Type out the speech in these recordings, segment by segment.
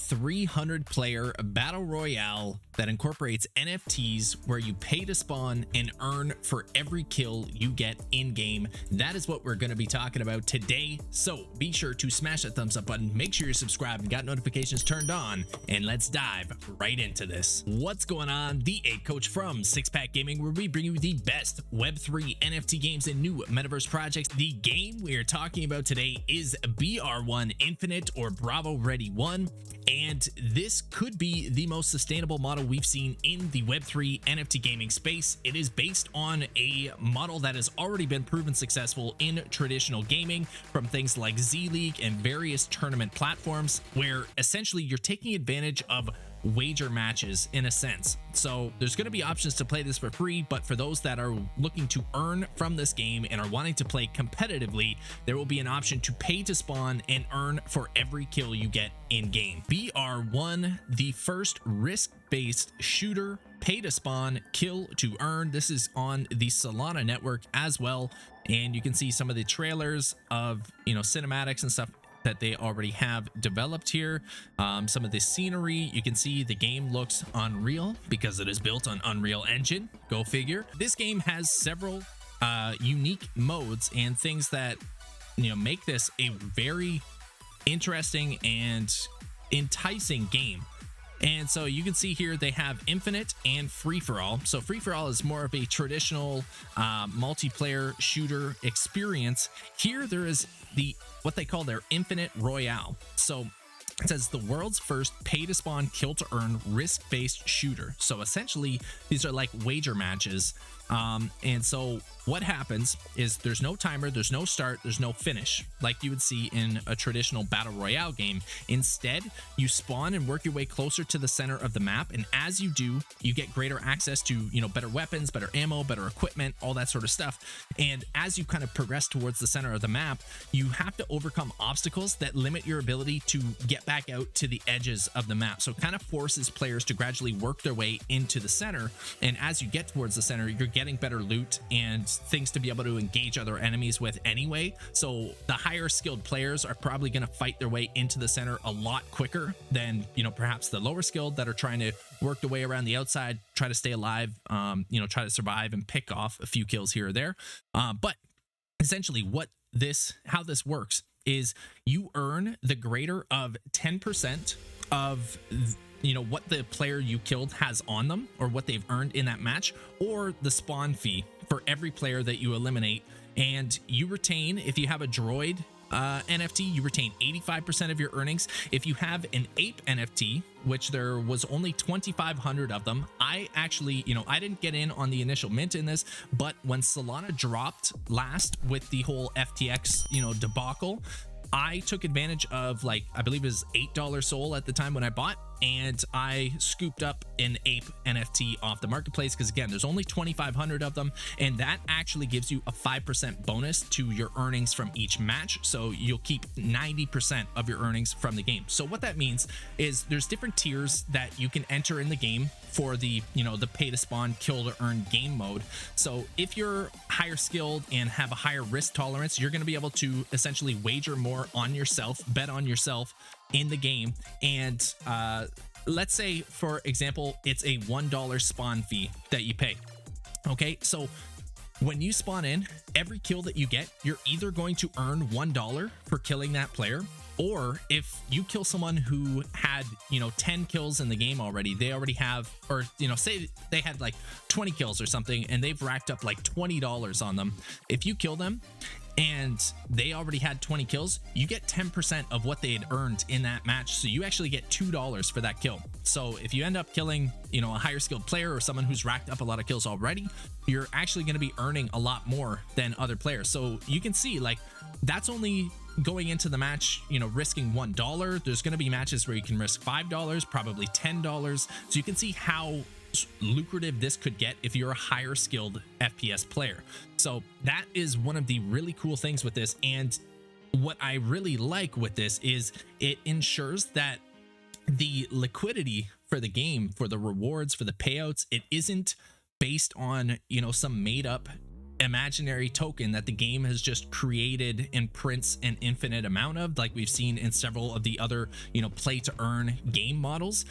300 player battle royale that incorporates NFTs where you pay to spawn and earn for every kill you get in game. That is what we're going to be talking about today. So be sure to smash that thumbs up button, make sure you're subscribed and got notifications turned on, and let's dive right into this. What's going on? The theAPEcoach from Six Pack Gaming, where we bring you the best Web3 NFT games and new metaverse projects. The game we are talking about today is BR1 Infinite, or Bravo Ready 1, and this could be the most sustainable model we've seen in the Web3 NFT gaming space. It is based on a model that has already been proven successful in traditional gaming from things like Z League and various tournament platforms, where essentially you're taking advantage of wager matches in a sense. So there's going to be options to play this for free, but for those that are looking to earn from this game and are wanting to play competitively, there will be an option to pay to spawn and earn for every kill you get in game. BR1, the first risk-based shooter, pay to spawn, kill to earn. This is on the Solana network as well, and you can see some of the trailers of, cinematics and stuff that they already have developed here. Some of the scenery, you can see the game looks unreal because it is built on Unreal Engine. Go figure. This game has several unique modes and things that make this a very interesting and enticing game. And so you can see here they have Infinite and Free-for-all. So Free-for-all is more of a traditional multiplayer shooter experience. Here there is what they call their Infinite Royale. So it says the world's first pay to spawn, kill to earn risk-based shooter. So essentially these are like wager matches. And so what happens is there's no timer, there's no start, there's no finish like you would see in a traditional battle royale game. Instead, you spawn and work your way closer to the center of the map, and as you do, you get greater access to better weapons, better ammo, better equipment, all that sort of stuff. And as you kind of progress towards the center of the map, you have to overcome obstacles that limit your ability to get back out to the edges of the map. So it kind of forces players to gradually work their way into the center, and as you get towards the center, you're getting better loot and things to be able to engage other enemies with anyway. So the higher skilled players are probably going to fight their way into the center a lot quicker than perhaps the lower skilled that are trying to work their way around the outside, try to stay alive, try to survive and pick off a few kills here or there. But essentially how this works is you earn the greater of 10% of what the player you killed has on them, or what they've earned in that match, or the spawn fee for every player that you eliminate. And you retain, if you have a droid NFT, you retain 85% of your earnings. If you have an ape NFT, which there was only 2,500 of them, I actually, I didn't get in on the initial mint in this, but when Solana dropped last with the whole FTX, debacle, I took advantage of, I believe it was $8 Sol at the time when I bought, and I scooped up an ape NFT off the marketplace because, again, there's only 2,500 of them, and that actually gives you a 5% bonus to your earnings from each match. So you'll keep 90% of your earnings from the game. So what that means is there's different tiers that you can enter in the game for the the pay to spawn, kill to earn game mode. So if you're higher skilled and have a higher risk tolerance, you're going to be able to essentially wager more on yourself, bet on yourself in the game. And let's say, for example, it's a $1 spawn fee that you pay. Okay, so when you spawn in, every kill that you get, you're either going to earn $1 for killing that player, or if you kill someone who had 10 kills in the game already, they already have, or say they had 20 kills or something, and they've racked up $20 on them. If you kill them and they already had 20 kills, you get 10% of what they had earned in that match. So you actually get $2 for that kill. So if you end up killing, a higher skilled player or someone who's racked up a lot of kills already, you're actually going to be earning a lot more than other players. So you can see, that's only going into the match, risking $1. There's going to be matches where you can risk $5, probably $10. So you can see how lucrative this could get if you're a higher skilled FPS player. So that is one of the really cool things with this. And what I really like with this is it ensures that the liquidity for the game, for the rewards, for the payouts, it isn't based on, some made up imaginary token that the game has just created and prints an infinite amount of, like we've seen in several of the other, play to earn game models.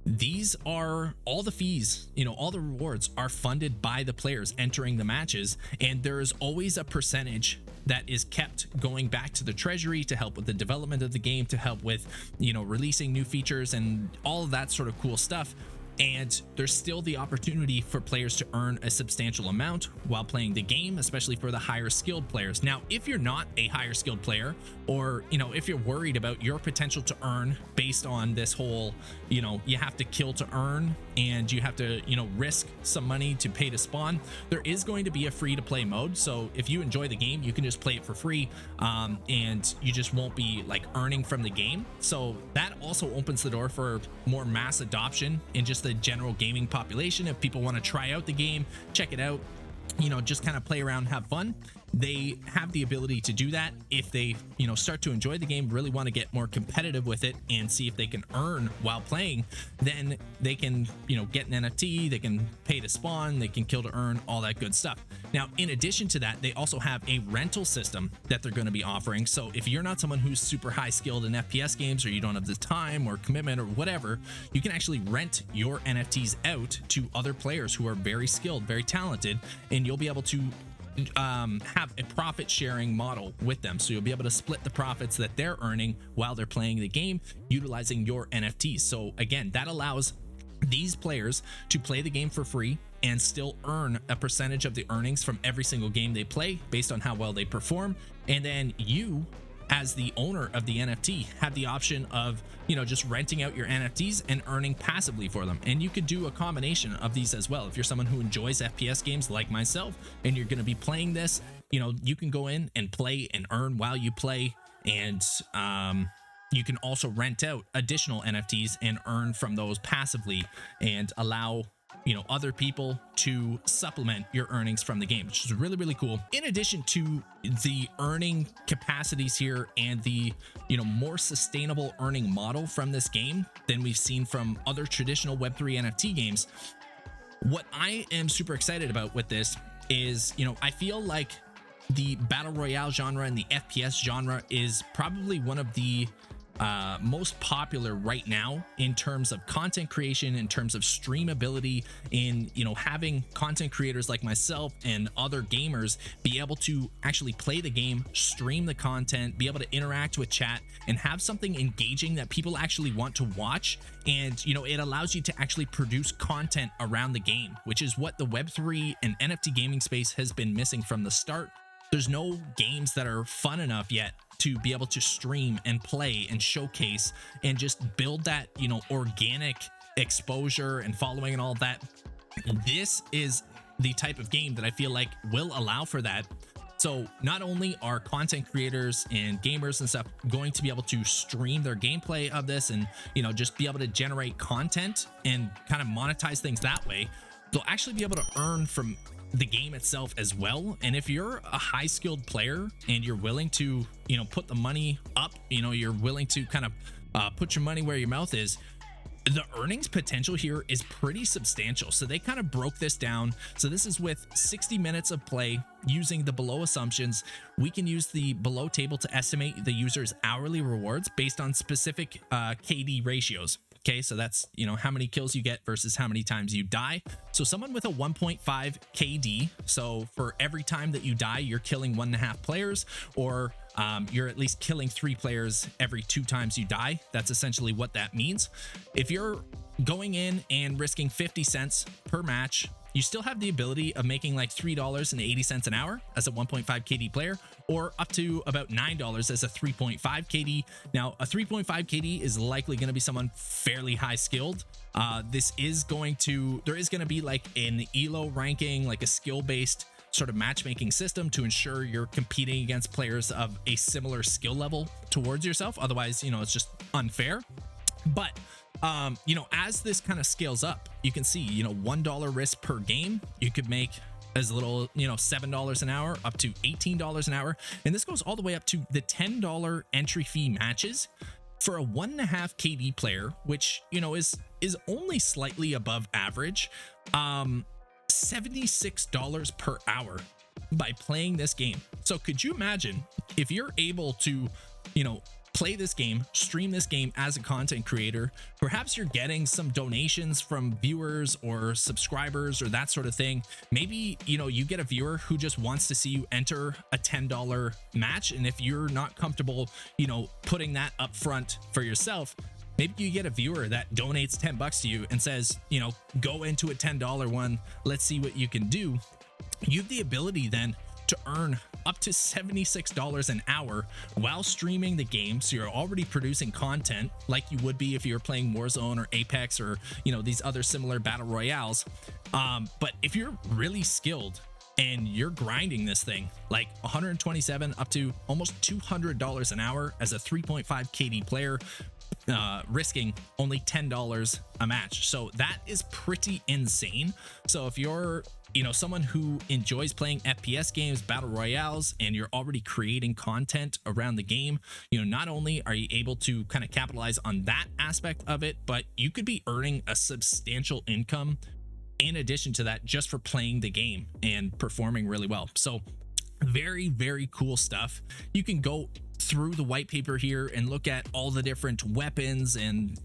These are all the fees, all the rewards are funded by the players entering the matches, and there is always a percentage that is kept going back to the treasury to help with the development of the game, to help with, releasing new features and all of that sort of cool stuff. And there's still the opportunity for players to earn a substantial amount while playing the game, especially for the higher skilled players. Now, if you're not a higher skilled player, or if you're worried about your potential to earn based on this whole, you have to kill to earn and you have to, risk some money to pay to spawn, there is going to be a free to play mode. So if you enjoy the game, you can just play it for free, and you just won't be like earning from the game. So that also opens the door for more mass adoption in just the general gaming population. If people want to try out the game, check it out, just kind of play around, have fun, they have the ability to do that. If they start to enjoy the game, really want to get more competitive with it and see if they can earn while playing, then they can get an NFT, they can pay to spawn, they can kill to earn, all that good stuff. Now, in addition to that, they also have a rental system that they're going to be offering. So if you're not someone who's super high skilled in FPS games, or you don't have the time or commitment or whatever, you can actually rent your NFTs out to other players who are very skilled, very talented, and you'll be able to have a profit sharing model with them. So you'll be able to split the profits that they're earning while they're playing the game, utilizing your NFTs. So again, that allows these players to play the game for free and still earn a percentage of the earnings from every single game they play based on how well they perform. And then you, as the owner of the NFT, have the option of just renting out your NFTs and earning passively for them. And you could do a combination of these as well. If you're someone who enjoys FPS games like myself and you're going to be playing this, you can go in and play and earn while you play. And you can also rent out additional NFTs and earn from those passively, and allow other people to supplement your earnings from the game, which is really, really cool. In addition to the earning capacities here and the more sustainable earning model from this game than we've seen from other traditional Web3 NFT games, what I am super excited about with this is, I feel like the battle royale genre and the FPS genre is probably one of the most popular right now in terms of content creation, in terms of streamability, in having content creators like myself and other gamers be able to actually play the game, stream the content, be able to interact with chat, and have something engaging that people actually want to watch. And it allows you to actually produce content around the game, which is what the Web3 and NFT gaming space has been missing from the start. There's no games that are fun enough yet to be able to stream and play and showcase and just build that, organic exposure and following and all that. This is the type of game that I feel like will allow for that. So not only are content creators and gamers and stuff going to be able to stream their gameplay of this and, just be able to generate content and kind of monetize things that way, they'll actually be able to earn from the game itself as well. And if you're a high skilled player and you're willing to put the money up, you're willing to kind of put your money where your mouth is, the earnings potential here is pretty substantial. So they kind of broke this down. So this is with 60 minutes of play using the below assumptions. We can use the below table to estimate the user's hourly rewards based on specific KD ratios. Okay, so that's how many kills you get versus how many times you die. So someone with a 1.5 KD, so for every time that you die, you're killing 1.5 players, or you're at least killing 3 players every 2 times you die. That's essentially what that means. If you're going in and risking 50 cents per match, you still have the ability of making like $3.80 an hour as a 1.5 KD player, or up to about $9 as a 3.5 KD. Now, a 3.5 KD is likely going to be someone fairly high skilled. There is going to be like an ELO ranking, like a skill based sort of matchmaking system to ensure you're competing against players of a similar skill level towards yourself. Otherwise, it's just unfair. But as this kind of scales up, you can see, $1 risk per game, you could make as little, $7 an hour up to $18 an hour. And this goes all the way up to the $10 entry fee matches for a 1.5 KD player, which, is only slightly above average. $76 per hour by playing this game. So could you imagine if you're able to, play this game, stream this game as a content creator? Perhaps you're getting some donations from viewers or subscribers or that sort of thing. Maybe, you get a viewer who just wants to see you enter a $10 match. And if you're not comfortable, putting that up front for yourself, maybe you get a viewer that donates $10 to you and says, go into a $10 one. Let's see what you can do. You have the ability then to earn up to $76 an hour while streaming the game. So you're already producing content like you would be if you were playing Warzone or Apex or, these other similar battle royales. But if you're really skilled and you're grinding this thing, like 127 up to almost $200 an hour as a 3.5 KD player, risking only $10 a match. So that is pretty insane. So if you're someone who enjoys playing FPS games, battle royales, and you're already creating content around the game, not only are you able to kind of capitalize on that aspect of it, but you could be earning a substantial income in addition to that just for playing the game and performing really well. So very, very cool stuff. You can go through the white paper here and look at all the different weapons and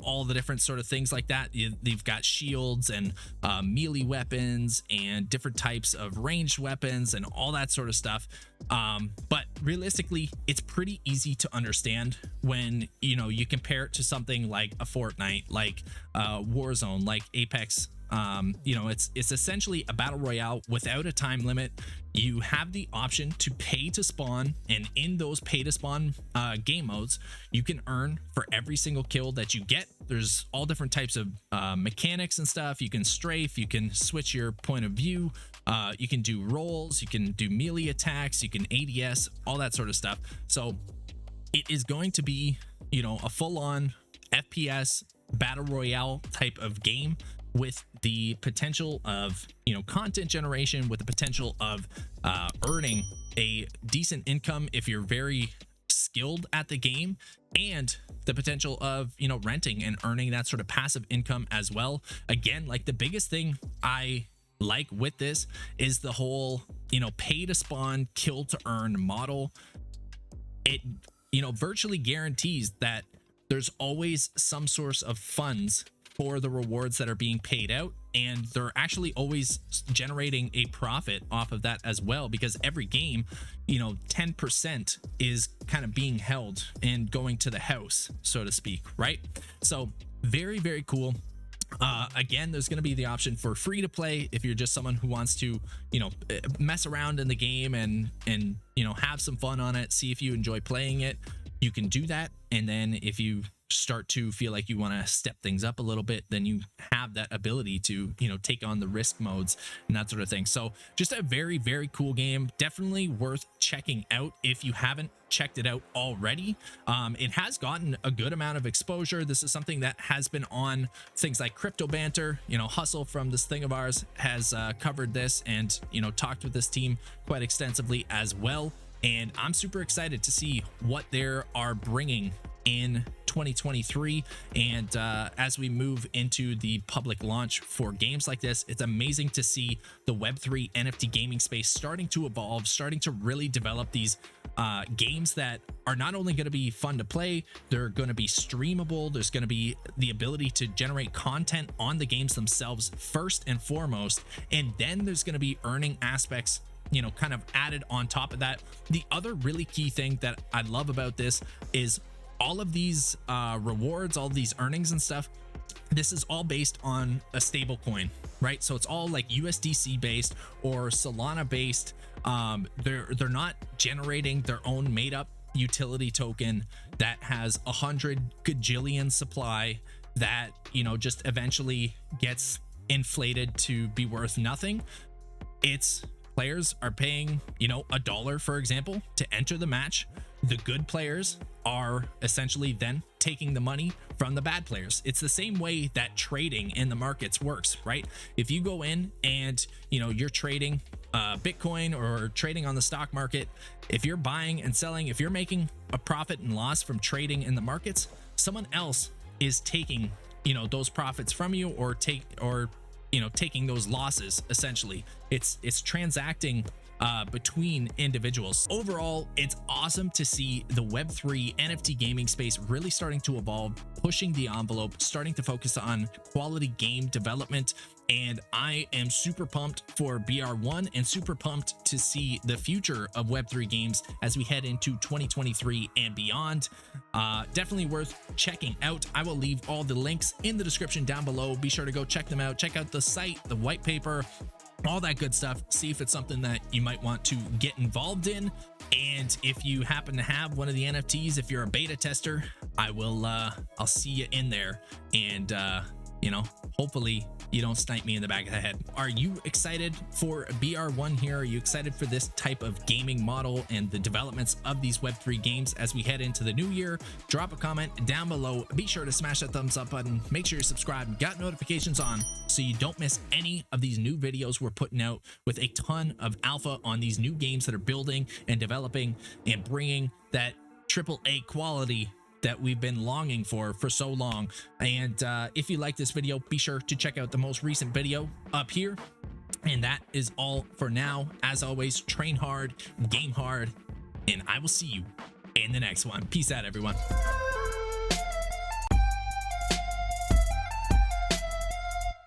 all the different sort of things like that. They've got shields and melee weapons and different types of ranged weapons and all that sort of stuff. But realistically, it's pretty easy to understand when you compare it to something like a Fortnite, like Warzone, like Apex. It's essentially a battle royale without a time limit. You have the option to pay to spawn, and in those pay to spawn game modes, you can earn for every single kill that you get. There's all different types of mechanics and stuff. You can strafe, you can switch your point of view, you can do rolls, you can do melee attacks, you can ADS, all that sort of stuff. So it is going to be a full-on FPS battle royale type of game, with the potential of content generation, with the potential of earning a decent income if you're very skilled at the game, and the potential of renting and earning that sort of passive income as well. Again, like the biggest thing I like with this is the whole pay to spawn, kill to earn model. It virtually guarantees that there's always some source of funds for the rewards that are being paid out, and they're actually always generating a profit off of that as well, because every game 10% is kind of being held and going to the house, so to speak, right? So very, very cool. Again, there's going to be the option for free to play if you're just someone who wants to mess around in the game and have some fun on it, see if you enjoy playing it. You can do that, and then if you start to feel like you want to step things up a little bit, then you have that ability to take on the risk modes and that sort of thing. So just a very, very cool game, definitely worth checking out if you haven't checked it out already. It has gotten a good amount of exposure. This is something that has been on things like Crypto Banter. Hustle from this thing of ours has covered this and talked with this team quite extensively as well, and I'm super excited to see what they are bringing in 2023. And as we move into the public launch for games like this, it's amazing to see the Web3 NFT gaming space starting to evolve, starting to really develop these games that are not only going to be fun to play, they're going to be streamable. There's going to be the ability to generate content on the games themselves first and foremost, and then there's going to be earning aspects kind of added on top of that. The other really key thing that I love about this is all of these rewards, all these earnings and stuff, this is all based on a stable coin, right? So it's all like USDC based or Solana based. They're not generating their own made up utility token that has 100 gajillion supply that just eventually gets inflated to be worth nothing. It's players are paying $1, for example, to enter the match. The good players are essentially then taking the money from the bad players. It's the same way that trading in the markets works, right? If you go in and you're trading Bitcoin or trading on the stock market, if you're buying and selling, if you're making a profit and loss from trading in the markets, someone else is taking those profits from you, or taking those losses. Essentially, it's transacting between individuals. Overall, it's awesome to see the Web3 NFT gaming space really starting to evolve, pushing the envelope, starting to focus on quality game development. And I am super pumped for BR1 and super pumped to see the future of Web3 games as we head into 2023 and beyond. Definitely worth checking out. I will leave all the links in the description down below. Be sure to go check them out. Check out the site, the white paper, all that good stuff. See if it's something that you might want to get involved in. And if you happen to have one of the NFTs, if you're a beta tester, I'll see you in there. And you know, hopefully you don't snipe me in the back of the head. Are you excited for BR1 here? Are you excited for this type of gaming model and the developments of these Web3 games as we head into the new year? Drop a comment down below. Be sure to smash that thumbs up button. Make sure you're subscribed, got notifications on, so you don't miss any of these new videos we're putting out with a ton of alpha on these new games that are building and developing and bringing that AAA quality that we've been longing for so long. And if you like this video, be sure to check out the most recent video up here. And that is all for now. As always, train hard, game hard, and I will see you in the next one. Peace out, everyone.